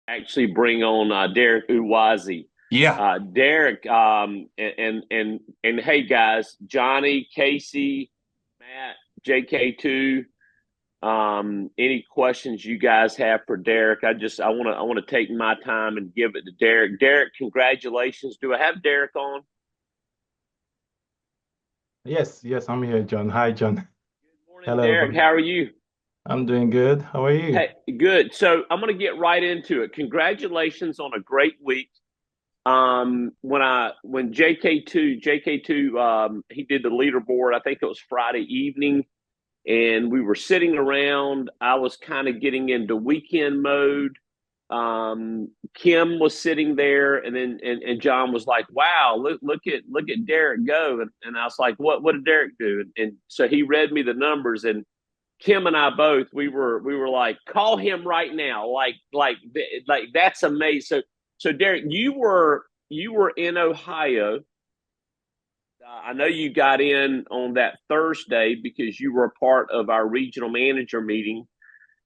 actually bring on Derek Uwaze. Yeah. Derek, and hey guys, Johnny, Casey, Matt, JK2. Any questions you guys have for Derek? I want to take my time and give it to Derek. Derek, congratulations. Do I have Derek on? Yes, yes, I'm here, John. Hi, John. Good morning, Hello, Derek. everybody. How are you? I'm doing good. How are you? Hey, good. So I'm going to get right into it. Congratulations on a great week. When JK2 he did the leaderboard. I think it was Friday evening, and we were sitting around. I was kind of getting into weekend mode. Kim was sitting there, and then John was like, "Wow, look at Derek go!" And I was like, "What did Derek do?" And so he read me the numbers, and Kim and I both we were like, "Call him right now!" Like that's amazing. So Derek, you were in Ohio. I know you got in on that Thursday because you were a part of our regional manager meeting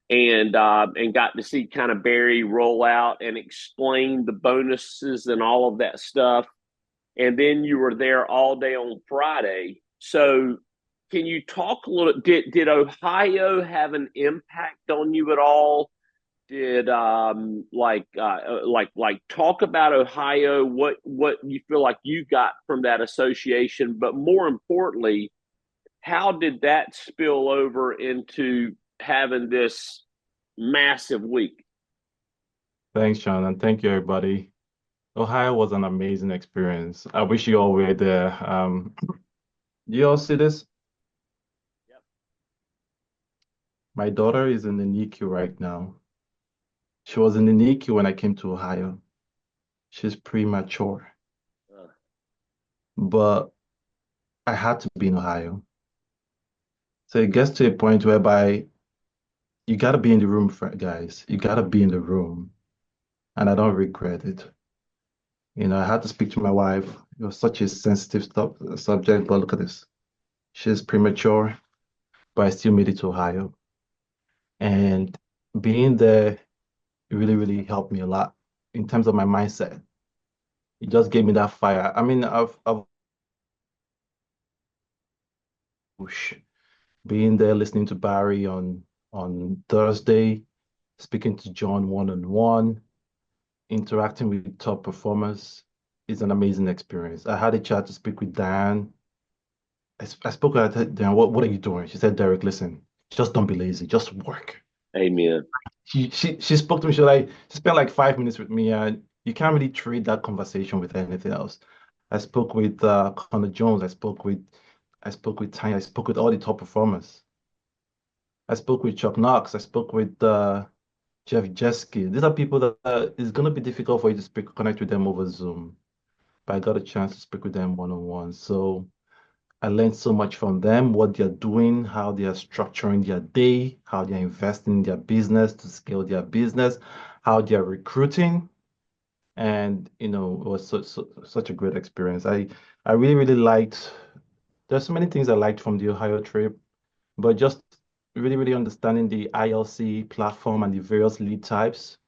and got to see kind of Barry roll out and explain the bonuses and all of that stuff. And then you were there all day on Friday. So can you talk a little? Did Ohio have an impact on you at all? Did like talk about Ohio? What you feel like you got from that association? But more importantly, how did that spill over into having this massive week? Thanks, John, and thank you, everybody. Ohio was an amazing experience. I wish you all were there. Do you all see this? Yep. My daughter is in the NICU right now. She was in the NICU when I came to Ohio. She's premature, Uh, but I had to be in Ohio. So it gets to a point whereby you got to be in the room, guys. You got to be in the room, and I don't regret it. I had to speak to my wife. It was such a sensitive subject, but look at this. She's premature, but I still made it to Ohio. And being there really, really helped me a lot in terms of my mindset. It just gave me that fire. I mean, I've being there listening to Barry on Thursday, speaking to John one-on-one, interacting with top performers is an amazing experience. I had a chance to speak with Dan. I spoke with her, Dan, what are you doing? She said, Derek, listen, just don't be lazy, just work. Amen. She spoke to me, she spent like 5 minutes with me, and you can't really trade that conversation with anything else. I spoke with Connor Jones, I spoke with Tanya, I spoke with all the top performers. I spoke with Chuck Knox, I spoke with Jeff Jeske. These are people that it's gonna be difficult for you to connect with them over Zoom, but I got a chance to speak with them one-on-one. So I learned so much from them, what they're doing, how they are structuring their day, how they're investing in their business to scale their business, how they're recruiting. And it was such a great experience. I really, really liked, there's so many things I liked from the Ohio trip, but just really, really understanding the ILC platform and the various lead types.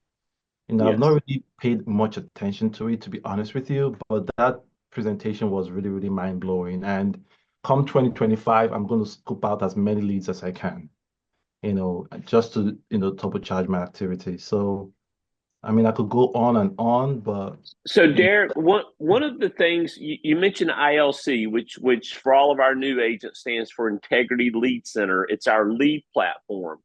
I've not Yes. really paid much attention to it, to be honest with you, but that presentation was really, really mind-blowing. And come 2025, I'm going to scoop out as many leads as I can, just to, turbocharge my activity. So, I mean, I could go on, but So you Derek, one of the things you mentioned ILC, which for all of our new agents stands for Integrity Lead Center. It's our lead platform.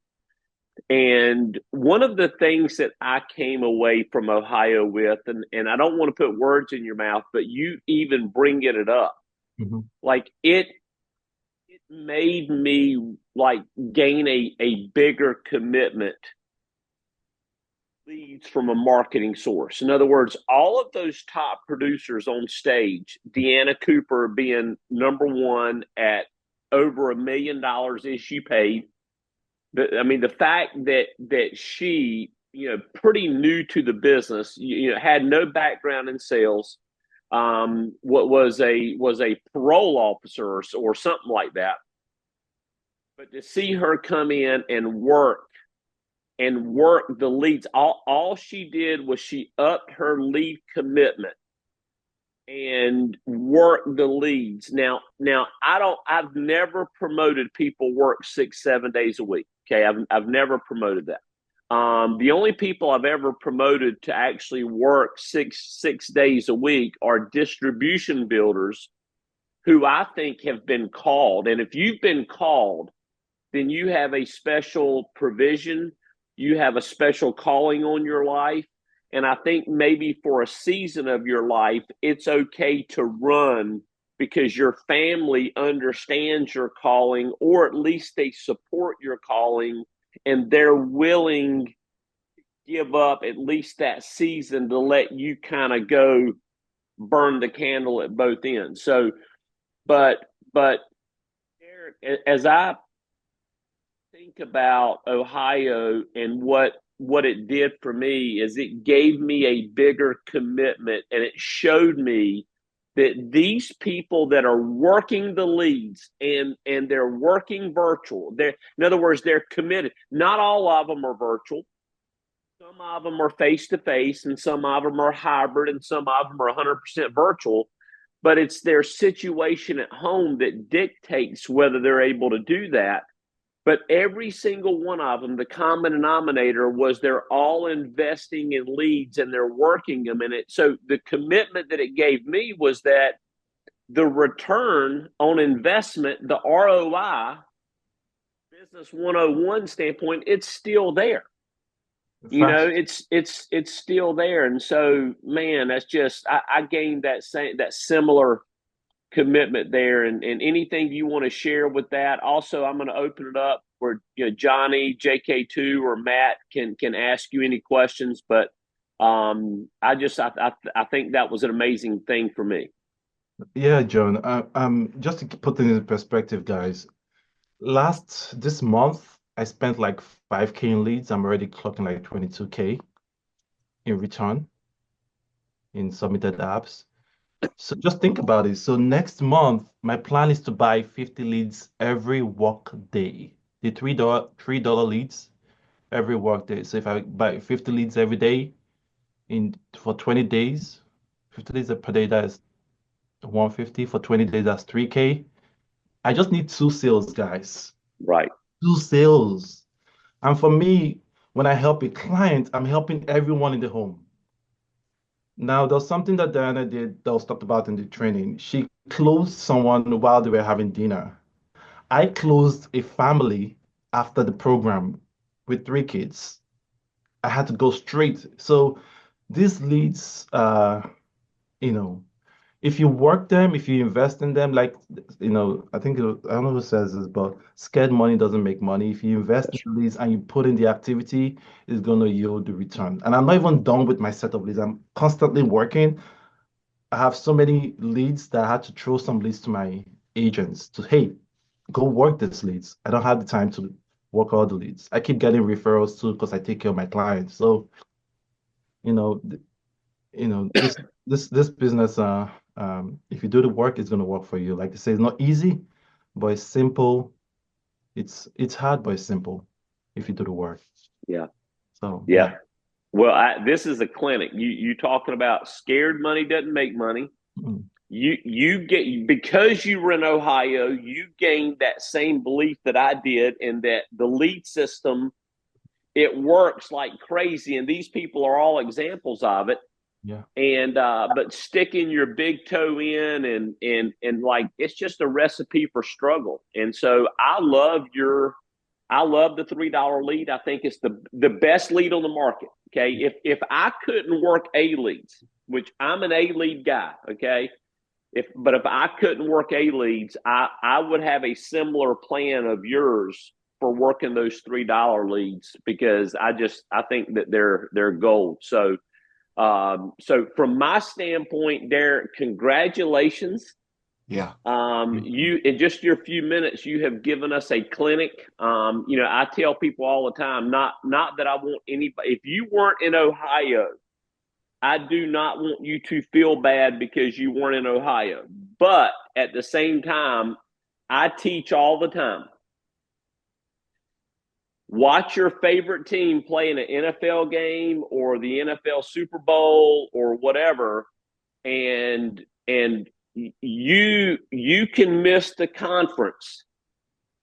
And one of the things that I came away from Ohio with, and I don't want to put words in your mouth, but you even bringing it up, Mhm. like it made me like gain a bigger commitment leads from a marketing source. In other words, all of those top producers on stage, Deanna Cooper being number one at over $1 million issue paid. I mean, the fact that she, pretty new to the business, had no background in sales, what was a parole officer or something like that, but to see her come in and work and worked the leads. All she did was she upped her lead commitment and work the leads. Now I've never promoted people work 6 7 days a week. Okay. I've never promoted that. The only people I've ever promoted to actually work six days a week are distribution builders who I think have been called. And if you've been called, then you have a special provision, you have a special calling on your life. And I think maybe for a season of your life, it's okay to run because your family understands your calling, or at least they support your calling and they're willing to give up at least that season to let you kind of go burn the candle at both ends. So, but Eric, as I think about Ohio and what it did for me is it gave me a bigger commitment, and it showed me that these people that are working the leads and they're working virtual, they're, in other words, they're committed. Not all of them are virtual. Some of them are face to face, and some of them are hybrid, and some of them are 100% virtual. But it's their situation at home that dictates whether they're able to do that. But every single one of them, the common denominator was they're all investing in leads and they're working them in it. So the commitment that it gave me was that the return on investment, the ROI, business 101 standpoint, it's still there. You know, Fast. it's still there. And so, man, that's just I gained that similar commitment there. And anything you want to share with that. Also, I'm going to open it up where Johnny, JK2, or Matt can ask you any questions. But I think that was an amazing thing for me. Yeah, John. Just to put things in perspective, guys. This month, I spent like 5K in leads. I'm already clocking like 22K in return in submitted apps. So just think about it. So next month, my plan is to buy 50 leads every work day. The $3 leads every work day. So if I buy 50 leads every day in for 20 days, 50 leads per day, that's 150. For 20 days, that's 3K. I just need two sales, guys. Right. Two sales. And for me, when I help a client, I'm helping everyone in the home. Now, there's something that Diana did that was talked about in the training. She closed someone while they were having dinner. I closed a family after the program with 3 kids. I had to go straight. So this leads, you know, if you work them, if you invest in them, like, I think I don't know who says this, but scared money doesn't make money. If you invest in That's leads and you put in the activity, it's going to yield the return. And I'm not even done with my set of leads. I'm constantly working. I have so many leads that I had to throw some leads to my agents to, hey, go work these leads. I don't have the time to work all the leads. I keep getting referrals too because I take care of my clients. So, you know, this business, if you do the work, it's gonna work for you. Like they say, it's not easy, but it's simple. It's hard, but it's simple if you do the work. yeah. So Yeah. yeah. Well, this is a clinic. You talking about scared money doesn't make money. Mm. You get, because you were in Ohio, you gained that same belief that I did, in that the lead system, it works like crazy, and these people are all examples of it. Yeah. And but sticking your big toe in, and like, it's just a recipe for struggle. And so I love the $3 lead. I think it's the best lead on the market. Okay. If I couldn't work A leads, which I'm an A lead guy, okay. If I couldn't work A leads, I would have a similar plan of yours for working those $3 leads, because I think that they're gold. So from my standpoint, Derek, congratulations. Yeah. You, in just your few minutes, you have given us a clinic. I tell people all the time, not that I want anybody. If you weren't in Ohio, I do not want you to feel bad because you weren't in Ohio. But at the same time, I teach all the time. watch your favorite team play in an NFL game or the NFL Super Bowl or whatever, and you can miss the conference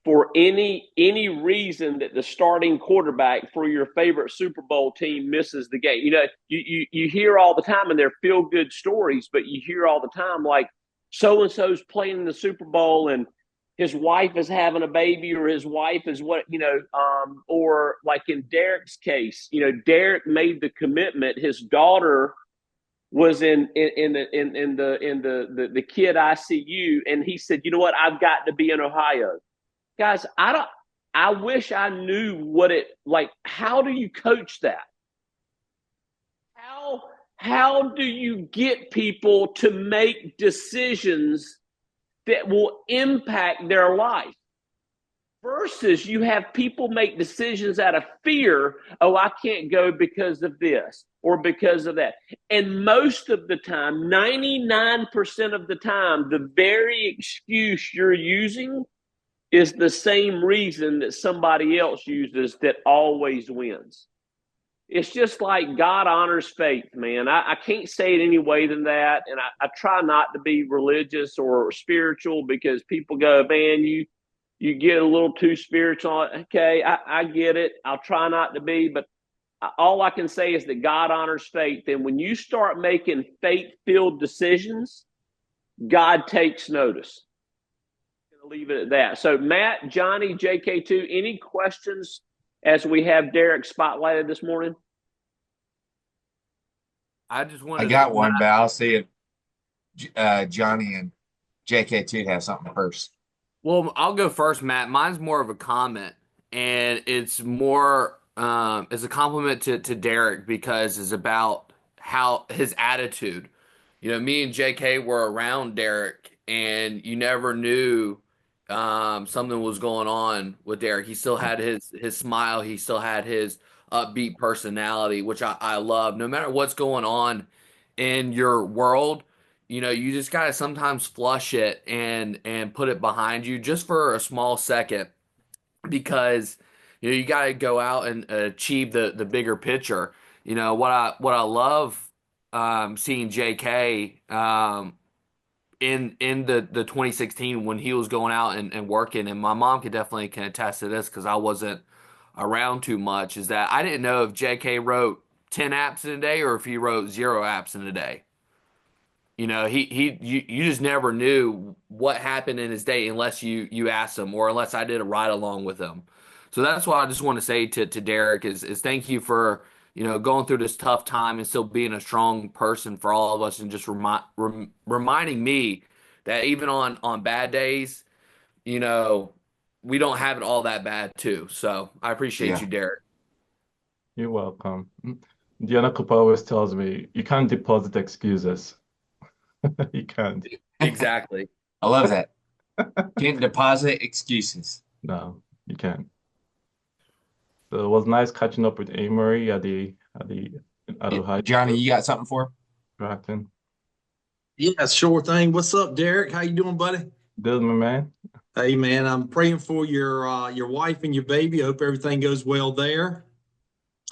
for any reason that the starting quarterback for your favorite Super Bowl team misses the game. You hear all the time, and they're feel good stories, but you hear all the time like so and so's playing in the Super Bowl and his wife is having a baby or his wife is or like in Derek's case, Derek made the commitment. His daughter was in the kid ICU, and he said, you know what, I've got to be in Ohio. Guys, I wish I knew what it like. How do you coach that? How do you get people to make decisions that will impact their life? Versus you have people make decisions out of fear. Oh, I can't go because of this or because of that. And most of the time, 99% of the time, the very excuse you're using is the same reason that somebody else uses that always wins. It's just like God honors faith, man. I can't say it any way than that. And I try not to be religious or spiritual because people go, man, you get a little too spiritual. Okay, I get it. I'll try not to be, but all I can say is that God honors faith. And when you start making faith-filled decisions, God takes notice. Leave it at that. So Matt, Johnny, JK2, any questions as we have Derek spotlighted this morning? I just I wanted got to, one, but I'll see if Johnny and JK2 have something first. well, I'll go first, Matt. Mine's more of a comment, and it's more as a compliment to Derek because it's about how his attitude. Me and JK were around Derek, and you never knew something was going on with Derek. He still had his smile. He still had his upbeat personality, which I love. No matter what's going on in your world, you just gotta sometimes flush it and put it behind you just for a small second because you gotta go out and achieve the bigger picture. What I love seeing JK in the 2016 when he was going out and working, and my mom can attest to this because I wasn't around too much, is that I didn't know if JK wrote 10 apps in a day or if he wrote 0 apps in a day. You just never knew what happened in his day unless you asked him or unless I did a ride along with him. So that's what I just want to say to Derek is thank you for going through this tough time and still being a strong person for all of us and just reminding me that even on bad days, you know, we don't have it all that bad too. So I appreciate Yeah. you, Derek. You're welcome. Diana Cooper always tells me you can't deposit excuses. You can't. Exactly. I love that. Can't deposit excuses. No, you can't. So it was nice catching up with Amory at Ohio Johnny, you got something for him? Drafting. Yeah, sure thing. What's up, Derek? How you doing, buddy? Good, my man. Hey, man, I'm praying for your wife and your baby. I hope everything goes well there.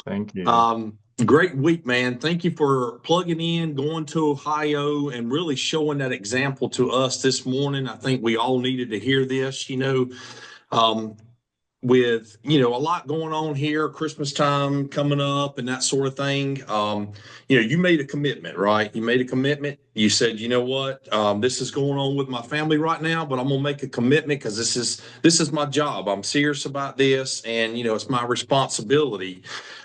Thank you. Great week, man. Thank you for plugging in, going to Ohio, and really showing that example to us this morning. I think we all needed to hear this. Um, with a lot going on here, Christmas time coming up and that sort of thing. You made a commitment, right? You made a commitment. You said, you know what, this is going on with my family right now, but I'm gonna make a commitment because this is my job. I'm serious about this, and it's my responsibility.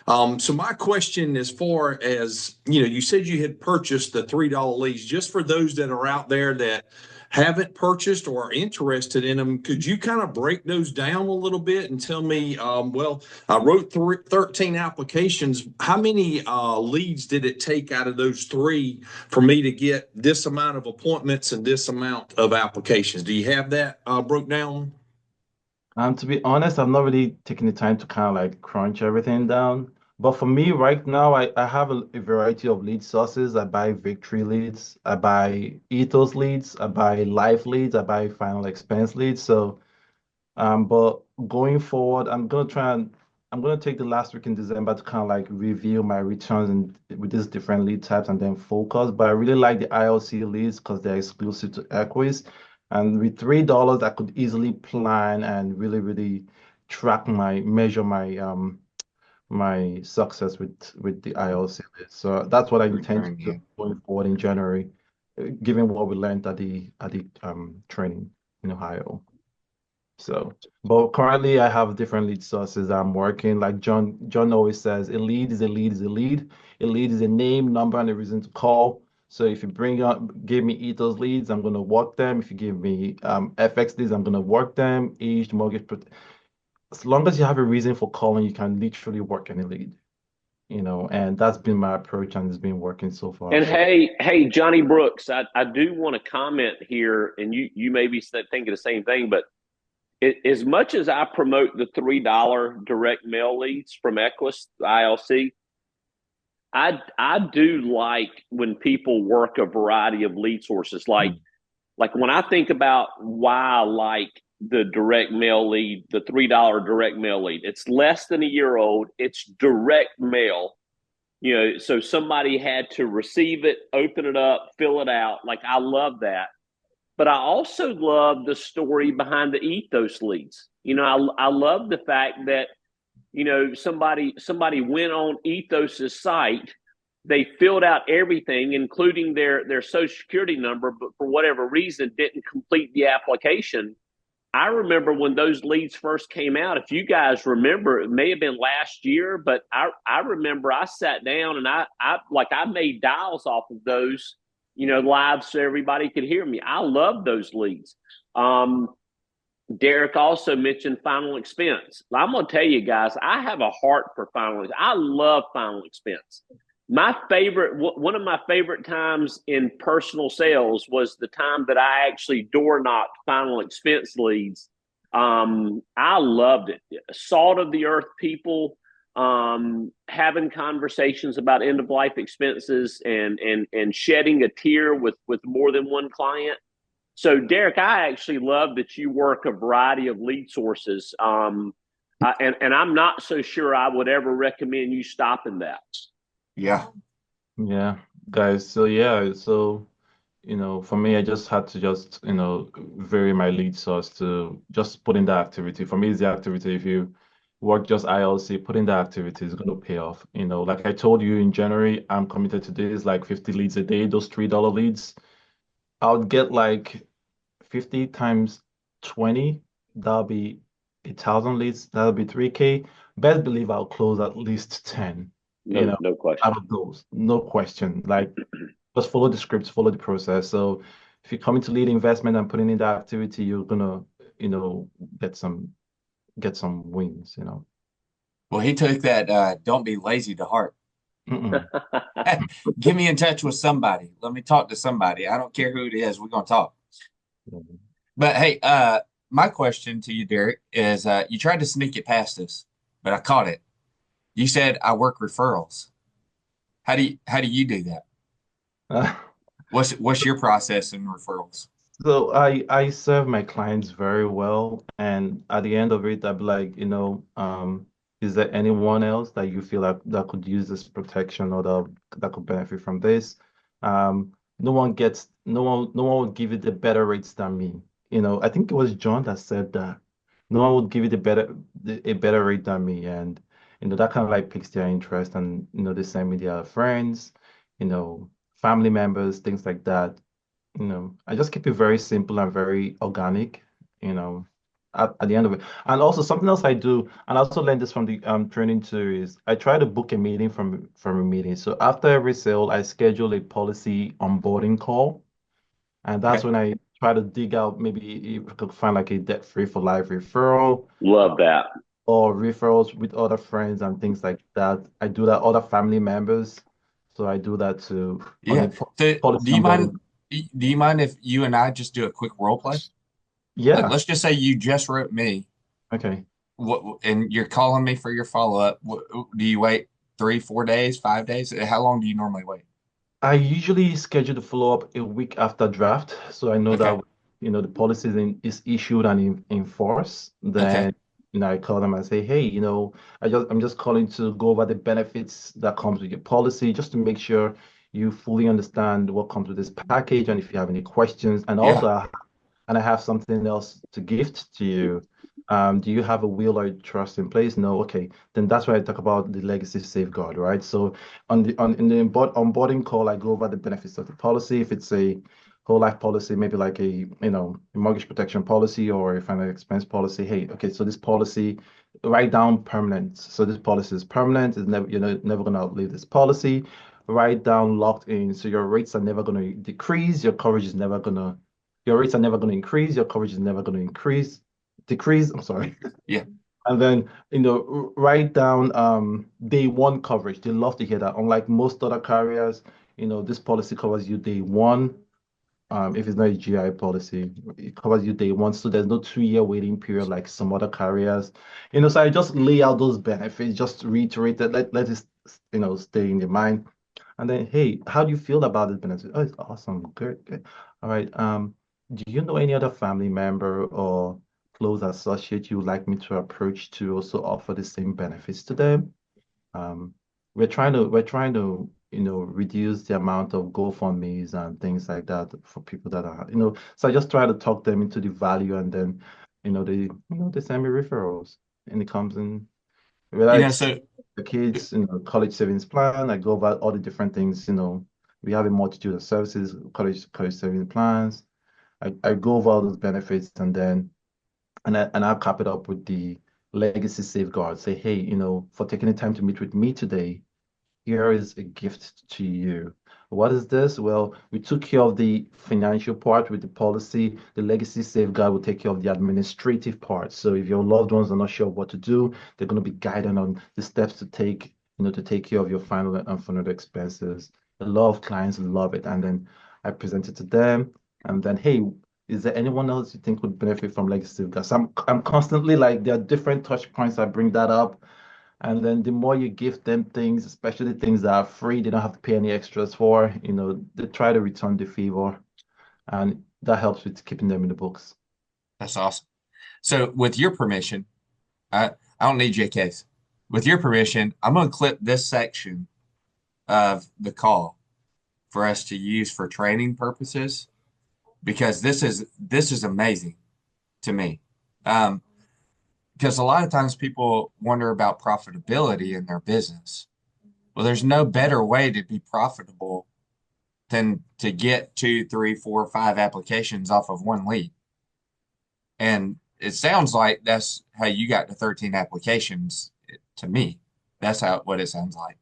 So my question, as far as you said you had purchased the $3 leads, just for those that are out there that haven't purchased or are interested in them, could you kind of break those down a little bit and tell me, well, I wrote 13 applications. How many leads did it take out of those three for me to get this amount of appointments and this amount of applications? Do you have that broke down? To be honest, I've not really taken the time to kind of like crunch everything down. But for me right now, I have a variety of lead sources. I buy victory leads, I buy ethos leads, I buy life leads, I buy final expense leads. So, but going forward, I'm gonna try and I'm gonna take the last week in December to kind of like review my returns and with these different lead types and then focus. But I really like the ILC leads because they're exclusive to Equis. And with $3, I could easily plan and really, really track measure my success with the ILC list. So that's what I intend to Return, do yeah. going forward in January, given what we learned at the training in Ohio. So, but currently I have different lead sources I'm working. Like John always says, a lead is a lead is a lead. A lead is a name, number, and a reason to call. So if you give me Ethos leads, I'm gonna work them. If you give me FX leads, I'm gonna work them. Aged mortgage, as long as you have a reason for calling, you can literally work any lead. And that's been my approach and it's been working so far. And hey, Johnny Brooks, I do want to comment here, and you may be thinking the same thing, but as much as I promote the $3 direct mail leads from Equus ILC, I do like when people work a variety of lead sources. Like when I think about why I like the direct mail lead, the $3 direct mail lead, it's less than a year old. It's direct mail. So somebody had to receive it, open it up, fill it out. Like, I love that. But I also love the story behind the ethos leads. I love the fact that, somebody went on Ethos's site, they filled out everything, including their social security number, but for whatever reason didn't complete the application. I remember when those leads first came out. If you guys remember, it may have been last year, but I remember I sat down and I made dials off of those, live so everybody could hear me. I love those leads. Derek also mentioned final expense. I'm going to tell you guys, I have a heart for final. I love final expense. One of my favorite times in personal sales was the time that I actually door knocked final expense leads. I loved it. Salt of the earth people, having conversations about end of life expenses and shedding a tear with more than one client. So, Derek, I actually love that you work a variety of lead sources. And I'm not so sure I would ever recommend you stopping that. Yeah. Yeah, guys. So yeah, for me, I just had to just, vary my lead source to just put in the activity. For me, it's the activity. If you work just ILC, put in the activity is going to pay off. Like I told you in January, I'm committed to this, like 50 leads a day, those $3 leads. I would get like 50 times 20, that'll be 1,000 leads, that'll be 3K. Best believe I'll close at least 10, No question. out of those. No question. Like, just follow the scripts, follow the process. So if you're coming to lead investment and putting in the activity, you're gonna, get some wins. Well, he took that don't be lazy to heart. Mm-mm. Get me in touch with somebody. Let me talk to somebody. I don't care who it is. We're going to talk. But hey, my question to you, Derek, is you tried to sneak it past us, but I caught it. You said I work referrals. How do you do that? What's your process in referrals? So I serve my clients very well, and at the end of it, I'd be like, is there anyone else that you feel like that could use this protection or that could benefit from this? No one would give you the better rates than me. I think it was John that said that no one would give you a better rate than me, and that kind of like piques their interest, and they send me their friends, family members, things like that. I just keep it very simple and very organic, you know, at the end of it. And also something else I do, and I also learned this from the training too, is I try to book a meeting from a meeting. So after every sale, I schedule a policy onboarding call. And that's Okay. when I try to dig out maybe if I could find like a debt-free for life referral Love that. or referrals with other friends and things like that. I do that, other family members. So I do that too on Yeah. the policy Do you mind? onboarding. Do you mind if you and I just do a quick role play? Like, Yeah. let's just say you just wrote me, Okay. and you're calling me for your follow up. Do you wait 3, 4 days, 5 days? How long do you normally wait? I usually schedule the follow-up a week after draft, so I know Okay. that the policy is issued and in force. Okay. Then I call them and say, hey, I'm just calling to go over the benefits that comes with your policy, just to make sure you fully understand what comes with this package, and if you have any questions. And Yeah. also, I have something else to gift to you. Do you have a will or trust in place? No. Okay. Then that's why I talk about the legacy safeguard, right? So in the onboarding call, I go over the benefits of the policy. If it's a whole life policy, maybe like a mortgage protection policy or a final expense policy. Hey, okay, so this policy, write down permanent. So this policy is permanent. It's never, never gonna outlive this policy. Write down locked in. So your rates are never gonna decrease. Your rates are never gonna increase. Your coverage is never gonna decrease. I'm sorry. Yeah. And then, write down day one coverage. They love to hear that. Unlike most other carriers, this policy covers you day one. If it's not a GI policy, it covers you day one. So there's no 2 year waiting period like some other carriers. So I just lay out those benefits, just reiterate that, let it, stay in your mind. And then, hey, how do you feel about this benefit? Oh, it's awesome. Good, good. All right. Do you know any other family member or close associate you would like me to approach to also offer the same benefits to them? Um, we're trying to reduce the amount of GoFundMe's and things like that for people that are, so I just try to talk them into the value, and then, they send me referrals, and it comes in, whether it's So the kids, college savings plan. I go over all the different things, we have a multitude of services, college savings plans. I go over all those benefits, and then I'll cap it up with the legacy safeguard. Say, hey, for taking the time to meet with me today, here is a gift to you. What is this? Well, we took care of the financial part with the policy. The legacy safeguard will take care of the administrative part. So if your loved ones are not sure what to do, they're going to be guided on the steps to take, to take care of your final and unfunded expenses. A lot of clients love it. And then I present it to them. And then, hey, is there anyone else you think would benefit from legacy safeguard? So I'm constantly like, there are different touch points. I bring that up, and then the more you give them things, especially things that are free, they don't have to pay any extras for, they try to return the favor. And that helps with keeping them in the books. that's awesome. So with your permission, I don't need JK's. With your permission, I'm going to clip this section of the call for us to use for training purposes because this is amazing to me. Um, because a lot of times people wonder about profitability in their business. Well, there's no better way to be profitable than to get 2, 3, 4, 5 applications off of one lead. And it sounds like that's how you got to 13 applications to me. That's what it sounds like.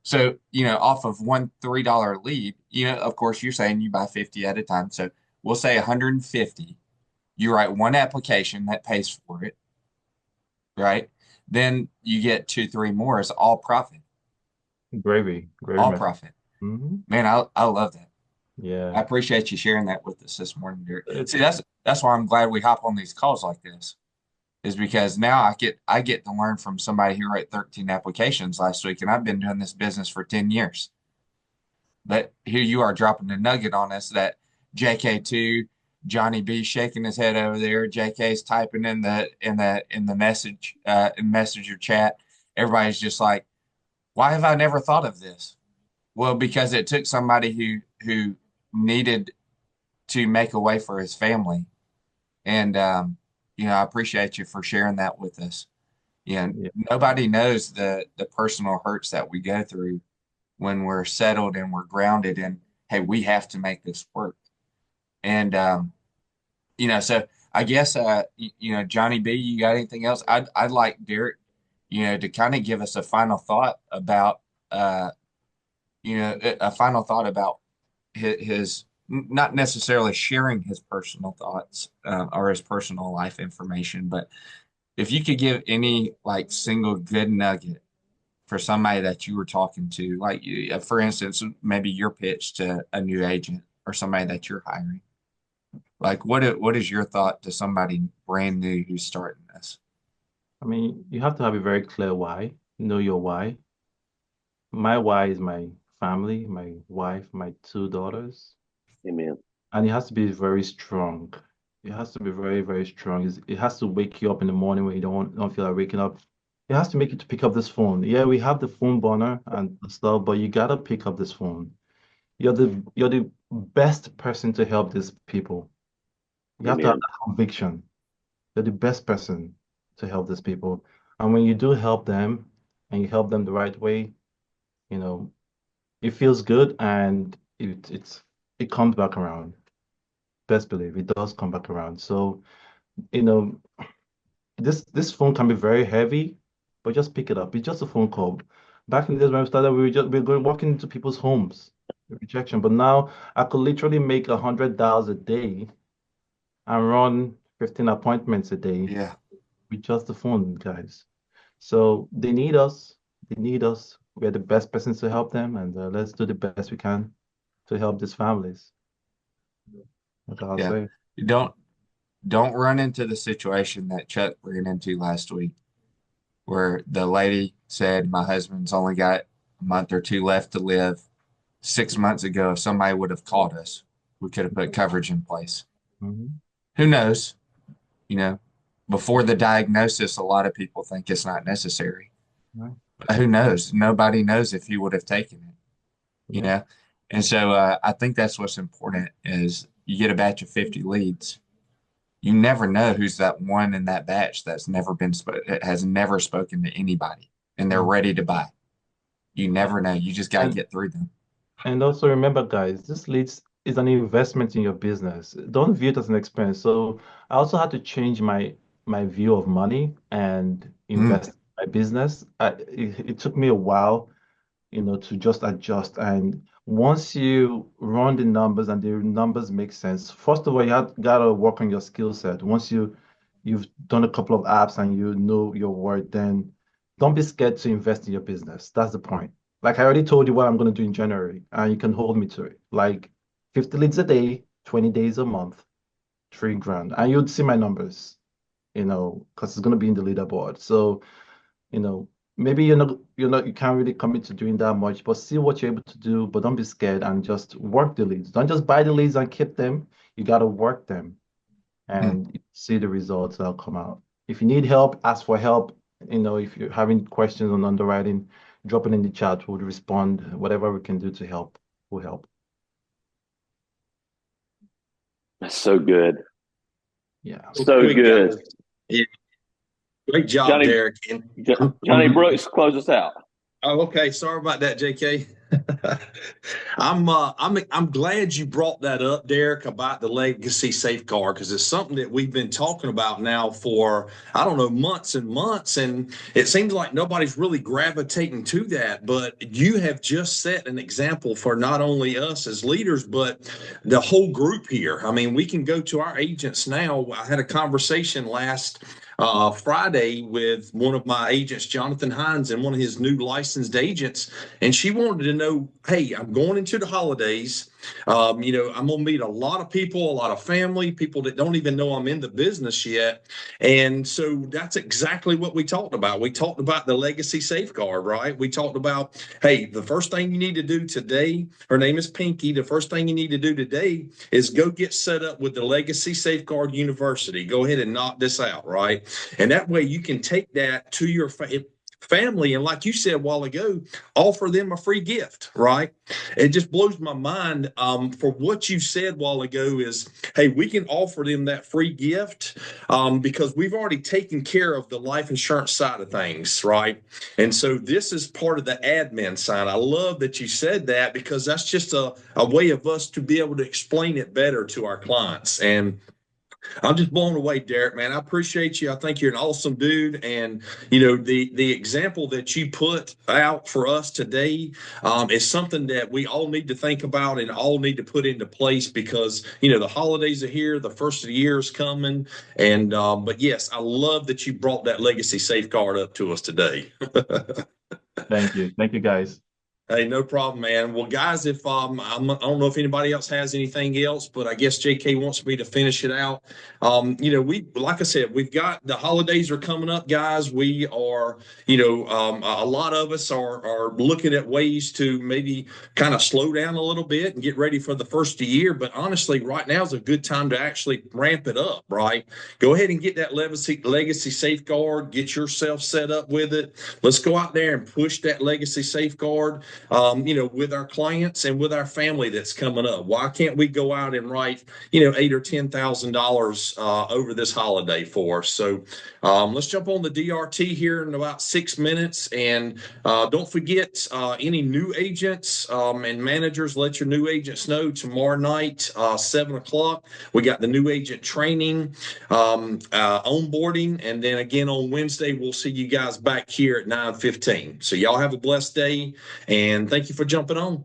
So, off of one $3 lead, of course, you're saying you buy 50 at a time. So we'll say 150. You write one application that pays for it, right? Then you get 2, 3 more. It's all profit, Gravy, gravy all method. profit. Hmm. Man, I love that. I Yeah. appreciate you sharing that with us this morning, Derek. It's See, that's why I'm glad we hop on these calls like this, is because now I get to learn from somebody who wrote 13 applications last week, and I've been doing this business for 10 years. But here you are dropping a nugget on us that JK2, Johnny B shaking his head over there, JK's typing in the messenger chat. Everybody's just like, why have I never thought of this? Well, because it took somebody who needed to make a way for his family. And I appreciate you for sharing that with us. yeah. Nobody knows the personal hurts that we go through when we're settled and we're grounded and hey, we have to make this work. And so I guess Johnny B, you got anything else? I'd like Derek, to kind of give us a final thought about a final thought about his not necessarily sharing his personal thoughts or his personal life information, but if you could give any like single good nugget for somebody that you were talking to, like for instance, maybe your pitch to a new agent or somebody that you're hiring, like what is your thought to somebody brand new who's starting this? I mean, you have to have a very clear why. Know your why. My why is my family, my wife, my 2 daughters. Amen. And it has to be very strong. It has to be very, very strong. It has to wake you up in the morning when you don't feel like waking up. It has to make you to pick up this phone. Yeah, we have the phone burner and stuff, but you gotta pick up this phone. You're the best person to help these people. You have to have Amen. that conviction. You're the best person to help these people. And when you do help them and you help them the right way, you know, it feels good and it comes back around. Best believe it does come back around. So, you know, this phone can be very heavy, but just pick it up. It's just a phone call. Back in the days when we started, we were going walking into people's homes, rejection. But now I could literally make $100 a day and run 15 appointments a day Yeah. with just the phone, guys. So they need us. They need us. We're the best persons to help them, and let's do the best we can to help these families. That's all I'll Yeah. say. You don't run into the situation that Chuck ran into last week, where the lady said, "My husband's only got a month or two left to live." 6 months ago, if somebody would have called us, we could have put coverage in place. Mhm. Who knows? You know, before the diagnosis, a lot of people think it's not necessary. Right. But who knows? Nobody knows if he would have taken it, you Yeah. know? And so I think that's what's important is you get a batch of 50 leads. You never know who's that one in that batch that's never been has never spoken to anybody and they're Mhm. ready to buy. You never know. You just got to And get through them. And also remember, guys, this leads is an investment in your business. Don't view it as an expense. So I also had to change my view of money and Mm, invest in my business. It took me a while, to just adjust. And once you run the numbers and the numbers make sense, first of all, gotta work on your skill set. Once you've done a couple of apps and you know your worth, then don't be scared to invest in your business. That's the point. Like I already told you what I'm going to do in January, and you can hold me to it. Like 50 leads a day, 20 days a month, 3 grand. And you'd see my numbers, because it's going to be in the leaderboard. So, you know, maybe you can't really commit to doing that much, but see what you're able to do, but don't be scared and just work the leads. Don't just buy the leads and keep them. You got to work them mm. and see the results that'll come out. If you need help, ask for help. If you're having questions on underwriting, drop it in the chat. We'll respond. Whatever we can do to help, we'll help. That's so good. Yeah. So Quick, good. guys. Yeah, great job, Johnny Derek. And Johnny Brooks, close us out. oh, okay. Sorry about that, JK. I'm glad you brought that up, Derek, about the legacy safeguard because it's something that we've been talking about now for I don't know months and months, and it seems like nobody's really gravitating to that. But you have just set an example for not only us as leaders, but the whole group here. I mean, we can go to our agents now. I had a conversation last Friday with one of my agents, Jonathan Hines, and one of his new licensed agents. And she wanted to know, hey, I'm going into the holidays. I'm going to meet a lot of people, a lot of family, people that don't even know I'm in the business yet. And so that's exactly what we talked about. We talked about the legacy safeguard, right? We talked about, hey, the first thing you need to do today, her name is Pinky. The first thing you need to do today is go get set up with the Legacy Safeguard University. Go ahead and knock this out, right? And that way you can take that to your family and like you said a while ago, offer them a free gift, right? It just blows my mind for what you said a while ago is, hey, we can offer them that free gift because we've already taken care of the life insurance side of things, right? And so this is part of the admin side. I love that you said that because that's just a way of us to be able to explain it better to our clients. And I'm just blown away, Derek, man. I appreciate you. I think you're an awesome dude. And, the example that you put out for us today is something that we all need to think about and all need to put into place because, the holidays are here. The first of the year is coming. And, but yes, I love that you brought that legacy safeguard up to us today. Thank you. Thank you, guys. Hey, no problem, man. Well, guys, if I don't know if anybody else has anything else, but I guess JK wants me to finish it out. We, like I said, we've got the holidays are coming up, guys. We are, a lot of us are looking at ways to maybe kind of slow down a little bit and get ready for the first of the year. But honestly, right now is a good time to actually ramp it up, right? Go ahead and get that legacy safeguard, get yourself set up with it. Let's go out there and push that legacy safeguard. With our clients and with our family that's coming up. Why can't we go out and write, $8,000 or $10,000 over this holiday for us? So let's jump on the DRT here in about 6 minutes. And don't forget any new agents and managers, let your new agents know tomorrow night, 7 o'clock. We got the new agent training, onboarding. And then again on Wednesday, we'll see you guys back here at 9:15. So y'all have a blessed day. And thank you for jumping on.